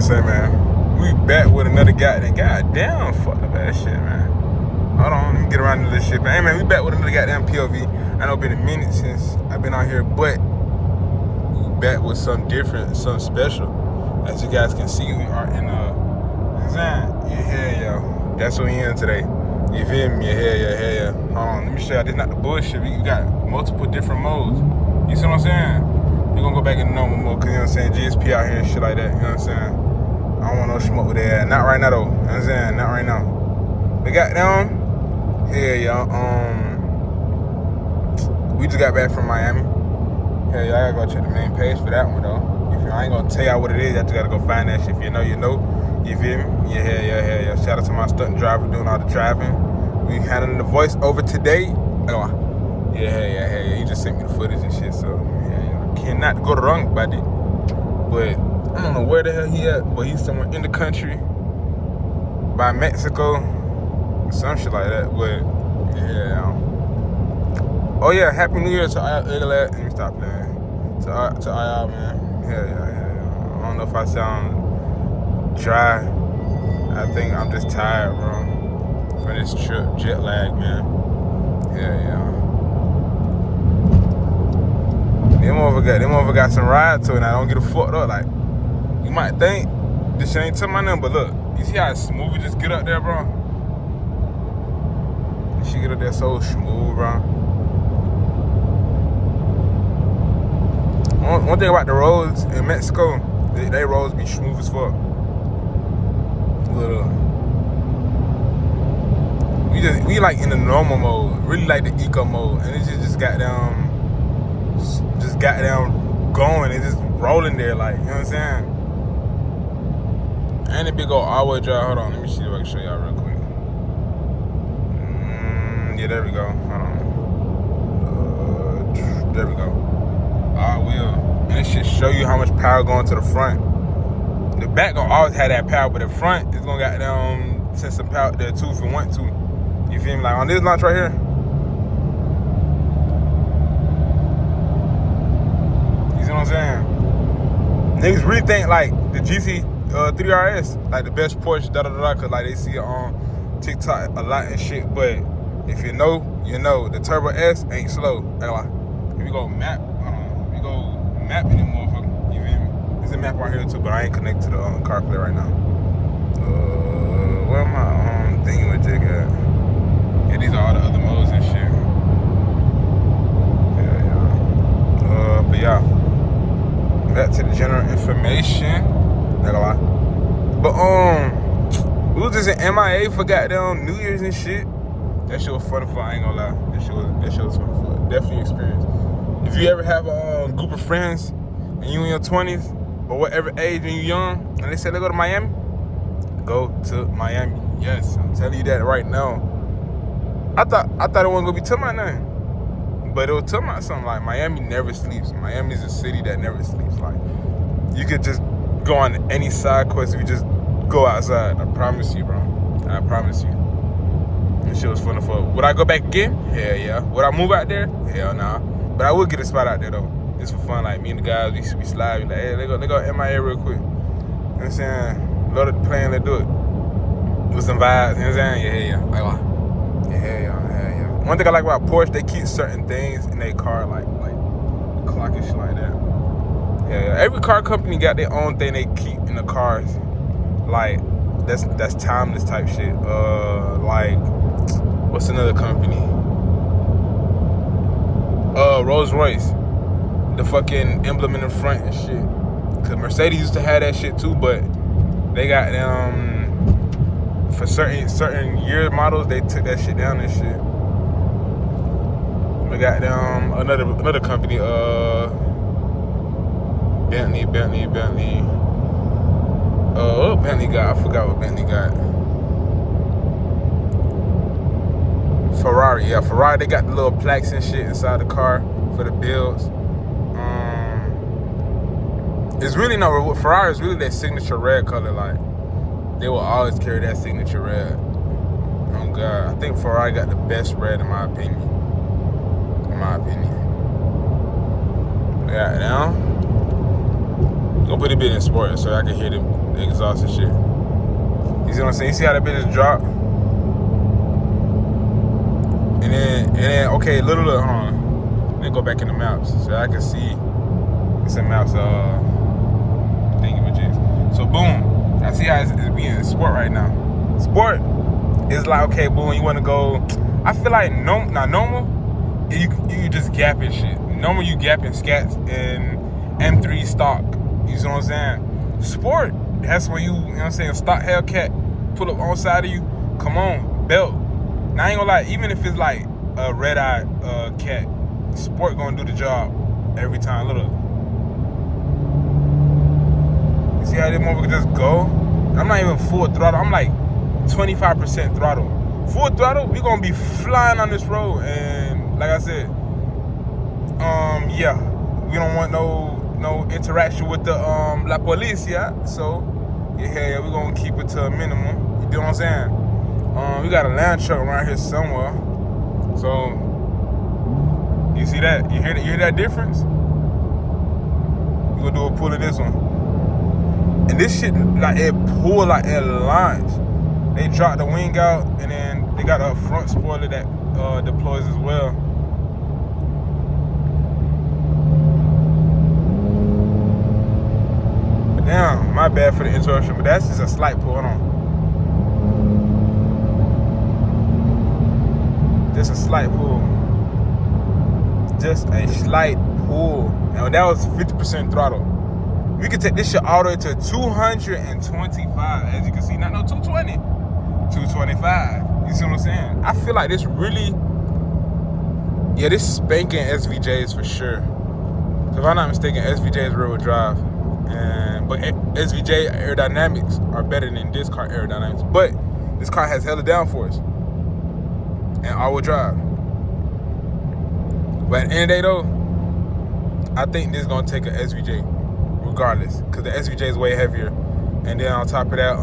I'm saying, man? We back with another goddamn, fuck that shit, man. Hold on, let me get around to this shit, man. Hey, man, we back with another goddamn POV. I know it's been a minute since I've been out here, but we back with something different, something special. As you guys can see, we are in yo. That's what we in today. You feel me? Yeah. Hold on, let me show you. This not the bullshit. We got multiple different modes. You see what I'm saying? We're gonna go back in normal mode, cause you know what I'm saying, GSP out here and shit like that, you know what I'm saying? I don't want no smoke with that. Not right now though. You know what I'm saying? Not right now. We got down. Yeah, y'all. We just got back from Miami. Yeah, y'all gotta go check the main page for that one though. I ain't gonna tell y'all what it is. Y'all just gotta go find that shit. If you know, you know. You feel me? Yeah. Shout out to my stunt driver doing all the driving. We handling the voice over today. Yeah. He just sent me the footage and shit. So yeah. Cannot go wrong, buddy. But I don't know where the hell he at. But he's somewhere in the country, by Mexico, some shit like that. But yeah. Oh yeah, Happy New Year to y'all. Let me stop playing. To y'all, man. Yeah. I don't know if I sound dry. I think I'm just tired, bro, from this trip, jet lag, man. Yeah. Them over got some ride to it, and I don't get a fucked up. Like, you might think this shit ain't to my number, but look, you see how smooth it just get up there, bro? She get up there so smooth, bro. One thing about the roads in Mexico, they roads be smooth as fuck. Look. We like in the normal mode, really like the eco mode, and it just got down going. It's just rolling there, like, you know what I'm saying? And a big old all-way drive. Hold on, let me see if I can show y'all real quick. Yeah, there we go. Hold on. There we go. All-wheel. And it should show you how much power going to the front. The back gonna always have that power, but the front is gonna send some power there too if you want to. You feel me? Like on this launch right here. You see what I'm saying? Niggas really think like the GC 3RS like the best Porche, cause like they see it on TikTok a lot and shit. But if you know, you know. The Turbo S ain't slow. Like, if you go map, map any motherfucker. You feel me? There's a map right here too, but I ain't connected to the CarPlay right now. Where am I thinking with Jig at? Yeah, these are all the other modes and shit. Yeah. But yeah, back to the general information. Not gonna lie. But we was just in MIA for goddamn New Year's and shit. That shit was fun. I ain't gonna lie. That shit was fun. Definitely experience. If you ever have a group of friends and you in your 20s or whatever age and you young, and they say they go to Miami, go to Miami. Yes, I'm telling you that right now. I thought it wasn't gonna be talking about nothing, but it was talking about something. Like, Miami never sleeps. Miami is a city that never sleeps. Like, you could just go on any side quest if you just go outside. I promise you, bro. I promise you. This shit was fun. Would I go back again? Hell yeah. Would I move out there? Hell nah. But I would get a spot out there though. Just for fun. Like, me and the guys, we slide. We like, hey, they go MIA real quick. You know what I'm saying? Load up the plane, let's do it. With some vibes, you know what I'm saying? Yeah. Like, yeah. One thing I like about Porche, they keep certain things in their car, like the clock and shit like that. Yeah. Every car company got their own thing they keep in the cars. Like, that's timeless type shit. Like, what's another company? Rolls Royce. The fucking emblem in the front and shit. Cause Mercedes used to have that shit too, but they got for certain year models, they took that shit down and shit. We got another company, Bentley. What Bentley got? I forgot what Bentley got. Ferrari, yeah, Ferrari. They got the little plaques and shit inside the car for the builds. It's really not. Ferrari is really their signature red color. Like, they will always carry that signature red. Oh God, I think Ferrari got the best red in my opinion. Yeah, now gonna put a bit in sport so I can hear them The exhaust and shit. You see what I'm saying? You see how that bitch just dropped? And then, okay, little, hold on. Let me go back in the maps so I can see. It's in maps, thingy. So boom, I see how it's being sport right now. Sport is like, okay, boom, you want to go. I feel like normal, you just gapping shit. Normal, you gapping scats and M3 stock. You see what I'm saying? Sport, that's when you know what I'm saying, stock Hellcat, pull up on side of you, come on, belt. Now I ain't gonna lie, even if it's like a red-eye cat, sport gonna do the job every time. Look. You see how this motherfucker just go? I'm not even full throttle, I'm like 25% throttle. Full throttle, we gonna be flying on this road, and like I said, yeah, we don't want no interaction with the la policia, so yeah, we gonna keep it to a minimum. You know what I'm saying? We got a land truck around here somewhere, so you see that? You hear that difference? We gonna do a pull of this one, and this shit like it pull like it lines. They dropped the wing out, and then they got a front spoiler that deploys as well. But damn, my bad for the interruption, but that's just a slight pull. Hold on. Just a slight pull. Just a slight pull. And that was 50% throttle. We could take this shit all the way to 225, as you can see. Not no 220. 225. You see what I'm saying? I feel like this really, yeah, this spanking SVJs for sure. So if I'm not mistaken, SVJ is rear-wheel drive, but SVJ aerodynamics are better than this car aerodynamics. But this car has hella downforce and all-wheel drive. But at the end of the day, though, I think this is gonna take a SVJ regardless, because the SVJ is way heavier, and then on top of that,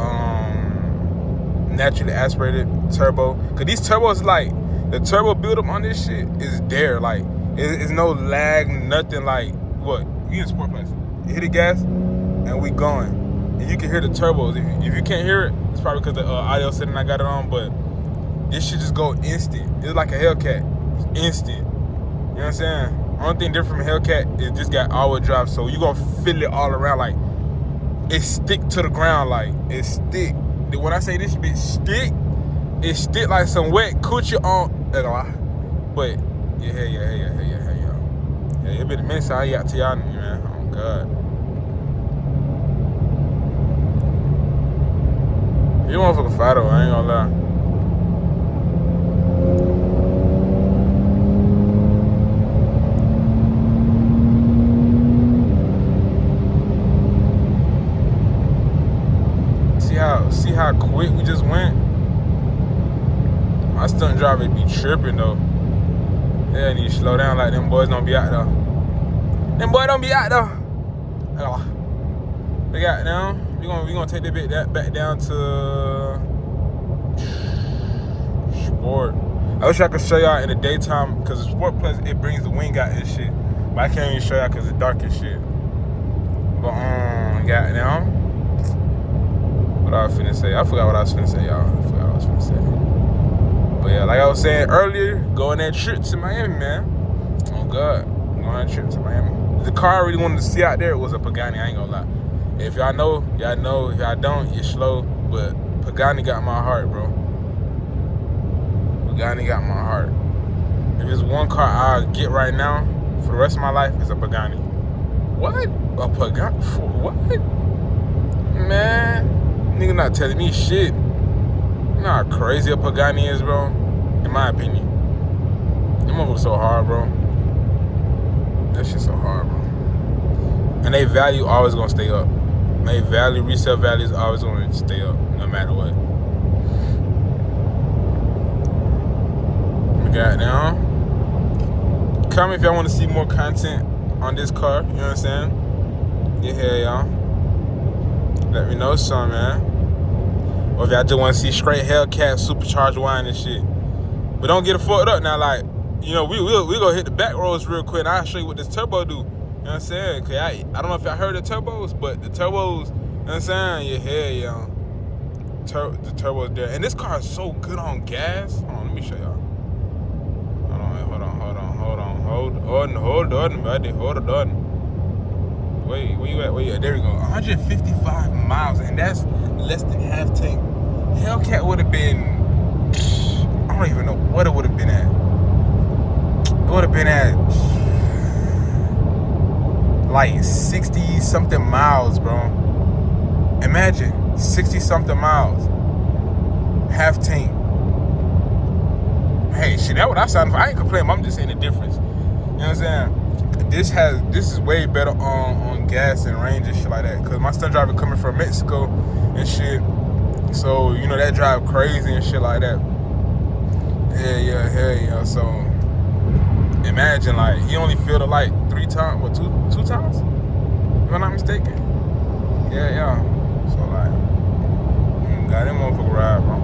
naturally aspirated turbo, because these turbos, like the turbo buildup on this shit is there, like it's no lag, nothing. Like what you in sport place, you hit the gas and we going, and you can hear the turbos. If you can't hear it, it's probably because the audio setting I got it on, but this shit just go instant. It's like a Hellcat, it's instant. You know what I'm saying? Only thing different from Hellcat is this got all-wheel drive, so you gonna feel it all around, like it stick to the ground, like it stick. When I say this bitch stick, it stick like some wet coochie on. But yeah. It been a minute since I got to y'all, man. Oh God. You motherfucker Fido, I ain't gonna lie. See how quick we just went? My stunt driver be tripping though. They need to slow down, like them boys don't be out there. Them boys don't be out there. They got down. We gonna take the bit that back down to sport. I wish I could show y'all in the daytime, because the sport plus it brings the wing out and shit. But I can't even show y'all because it's dark and shit. But got down. What I was finna say? I forgot what I was finna say, y'all. But yeah, like I was saying earlier, go on that trip to Miami, man. Oh God, go on that trip to Miami. The car I really wanted to see out there was a Pagani, I ain't gonna lie. If y'all know, y'all know. If y'all don't, you're slow. But Pagani got my heart, bro. Pagani got my heart. If there's one car I'll get right now for the rest of my life, it's a Pagani. What? A Pagani? What? Man. Nigga not telling me shit. You know how crazy a Pagani is, bro? In my opinion. Them motherfuckers so hard, bro. That shit so hard, bro. And they value always gonna stay up. They value, resale value is always gonna stay up, no matter what. We got down. Comment if y'all want to see more content on this car, you know what I'm saying? Yeah, y'all. Let me know some, man. Or if y'all just want to see straight Hellcat supercharged wine and shit. But don't get it fucked up now. Like, you know, we gonna hit the back roads real quick, and I'll show you what this turbo do. You know what I'm saying? Cause I don't know if y'all heard the turbos, but the turbos, you know what I'm saying? Yeah, hell yeah. The turbo's there. And this car is so good on gas. Hold on, let me show y'all. Hold on, buddy. Hold on. Wait, where you at? Where you at? There we go. 155 miles, and that's less than half tank. Hellcat would have been, I don't even know what it would have been at. It would have been at like 60 something miles, bro. Imagine 60 something miles, half tank. Hey, shit, that's what I sound for. I ain't complaining. I'm just saying the difference. You know what I'm saying? This is way better on gas and range and shit like that. Cause my stunt driver coming from Mexico and shit, so you know that drive crazy and shit like that. Hell yeah. So imagine like he only filled it like 3 times, what, two times? If I'm not mistaken. Yeah. So like, got them motherfucker ride, bro.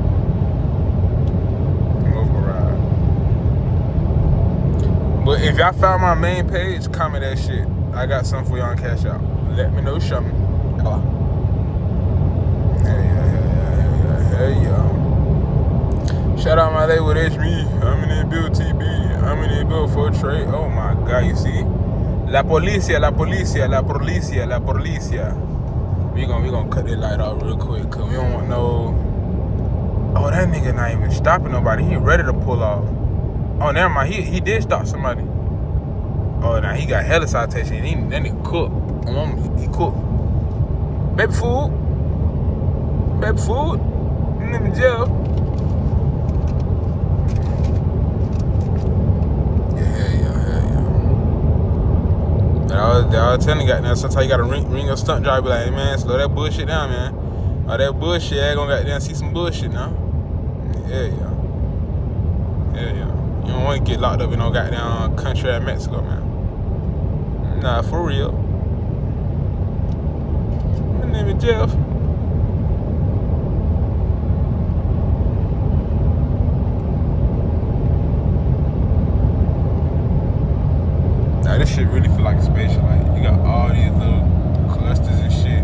But if y'all found my main page, comment that shit. I got something for y'all on Cash Out. Let me know something. Hey, yeah. Shout out my day with HB. I'm in the bill TB. I'm in the bill for trade. Oh my God, you see? La policia. We gonna cut that light off real quick, cause we don't want no. Oh, that nigga not even stopping nobody. He ready to pull off. Oh, never mind. He did stop somebody. Oh, now he got hella citation. That nigga cooked. He cooked. Baby food. In the jail. Yeah. And I was telling you, goddamn, sometimes you gotta ring your stunt driver, like, hey, man, slow that bullshit down, man. All that bullshit, I gonna goddamn see some bullshit now. Yeah. You don't want to get locked up in no goddamn country at Mexico, man. Nah, for real. My name is Jeff. Nah, this shit really feel like a spaceship. Like, you got all these little clusters and shit.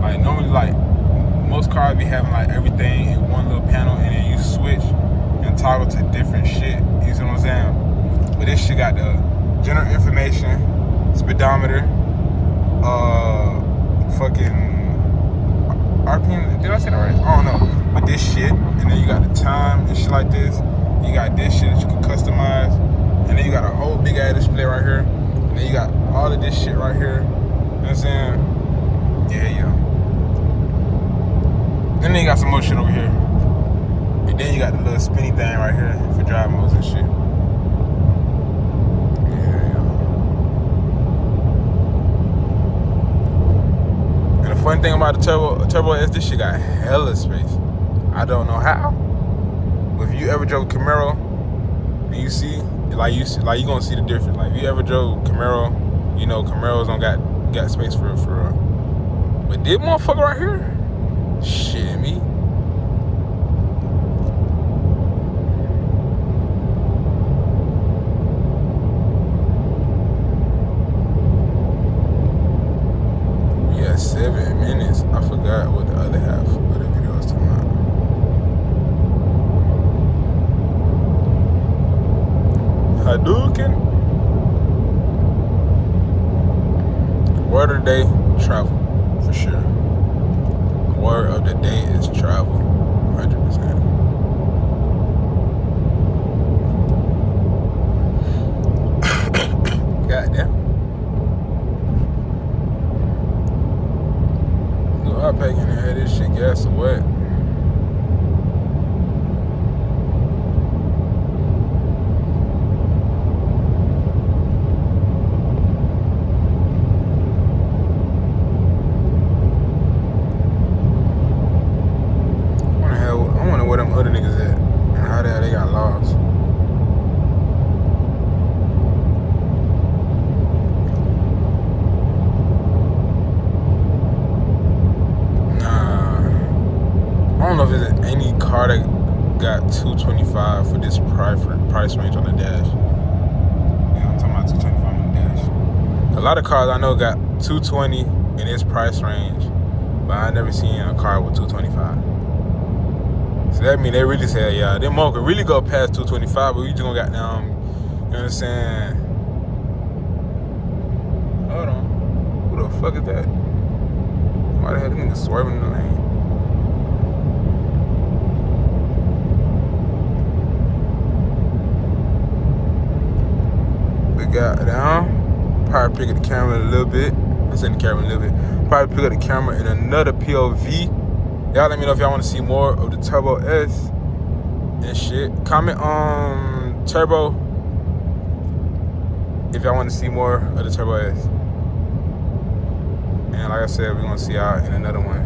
Like, normally, like, most cars be having, like, everything in one little panel, and then you switch and toggle to different shit. You see what I'm saying? But this shit got the general information, speedometer, fucking RPM. Did I say that right? I don't know. But this shit, and then you got the time and shit like this. You got this shit that you can customize, and then you got a whole big ass display right here. And then you got all of this shit right here. You know what I'm saying? Yeah. And then you got some more shit over here. And then you got the little spinny thing right here for drive modes and shit. Yeah. And the funny thing about the Turbo is this shit got hella space. I don't know how. But if you ever drove Camaro and you see, you gonna see the difference. Like if you ever drove Camaro, you know Camaros don't got space for real. But this motherfucker right here, shit me. We at 7 minutes. I forgot what the other half of the video was talking about. Hadouken. Word of the day, travel, for sure. Word of the day is travel, 100%. Goddamn. Look, I pack in there, this shit gas or what? Where them other niggas at and how the hell they got lost. Nah, I don't know if there's any car that got 225 for this price range on the dash. Yeah, I'm talking about 225 on the dash. A lot of cars I know got 220 in this price range, but I never seen a car with 225. So that mean they really say, yeah, them mo could really go past 225, but we just gonna got them, you know what I'm saying? Hold on. Who the fuck is that? Why the hell this nigga swerving in the lane? We got down. Probably pick up the camera a little bit. I said the camera a little bit. Probably pick up the camera in another POV. Y'all let me know if y'all want to see more of the Turbo S and shit. Comment on Turbo if y'all want to see more of the Turbo S. And like I said, we're going to see y'all in another one.